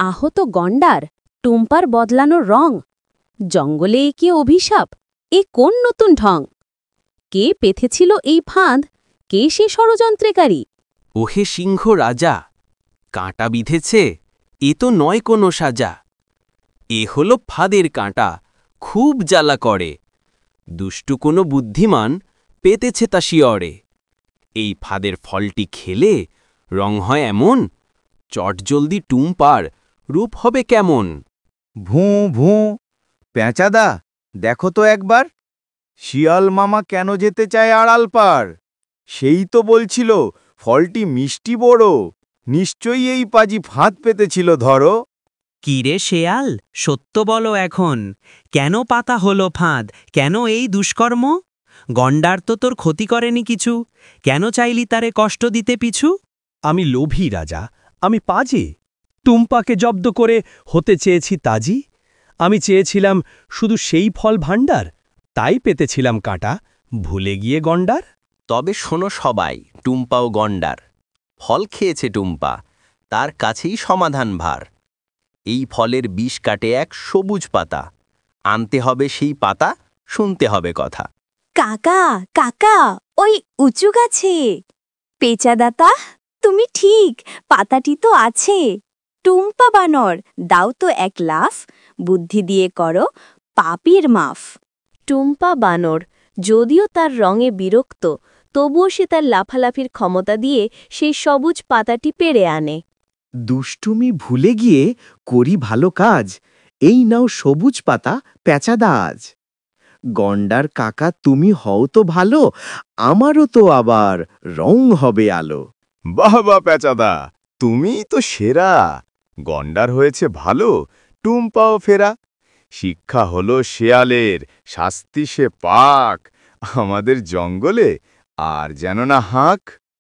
আহত গন্ডার, টুম্পার বদলানো রং, জঙ্গলে এ কি অভিশাপ, এ কোন নতুন ঢং? কে পেথেছিল এই ফাঁদ, কে সে ষড়যন্ত্রকারী? ওহে সিংহ রাজা, কাঁটা বিঁধেছে, এ তো নয় কোনো সাজা। এ হলো ফাঁদের কাঁটা, খুব জ্বালা করে। দুষ্টু কোনো বুদ্ধিমান পেতেছে তা শিয়রে। এই ফাঁদের ফলটি খেলে রং হয় এমন, চটজলদি টুম্পার রূপ হবে কেমন? ভুঁ ভুঁ, পেঁচাদা, দেখো তো একবার, শিয়াল মামা কেন যেতে চায় আড়াল পার? সেই তো বলছিল ফলটি মিষ্টি বড়, নিশ্চয়ই এই পাজি ফাঁদ পেতেছিল ধরো। কিরে শেয়াল, সত্য বলো এখন, কেন পাতা হলো ফাঁদ, কেন এই দুষ্কর্ম? গন্ডার তো তোর ক্ষতি করেনি কিছু, কেন চাইলি তারে কষ্ট দিতে পিছু? আমি লোভী রাজা, আমি পাজি, টুম্পাকে জব্দ করে হতে চেয়েছি তাজি। আমি চেয়েছিলাম শুধু সেই ফল ভাণ্ডার, তাই পেতেছিলাম কাঁটা, ভুলে গিয়ে গন্ডার। তবে শোনো সবাই, টুম্পাও গন্ডার, ফল খেয়েছে টুম্পা, তার কাছেই সমাধান ভার। এই ফলের বিষ কাটে এক সবুজ পাতা, আনতে হবে সেই পাতা, শুনতে হবে কথা। কাকা, কাকা, ওই উঁচু গাছে। পেঁচাদাতা, তুমি ঠিক, পাতাটি তো আছে। টুম্পা বানর, দাও তো এক লাফ, বুদ্ধি দিয়ে করো পাপীর মাফ। টুম্পা বানর, যদিও তার রঙে বিরক্ত, তবুও সে তার লাফালাফির ক্ষমতা দিয়ে সেই সবুজ পাতাটি পেড়ে আনে। দুষ্টুমি ভুলে গিয়ে করি ভালো কাজ, এই নাও সবুজ পাতা পেঁচাদা আজ। গন্ডার কাকা তুমি হও তো ভালো, আমারও তো আবার রং হবে আলো। বাহ বাহ পেঁচাদা, তুমিই তো সেরা। গন্ডার হয়েছে ভালো, টুম্পাও ফেরা। শিক্ষা হলো শেয়ালের, শাস্তি সে পাক, আমাদের জঙ্গলে আর যেন না হাঁক।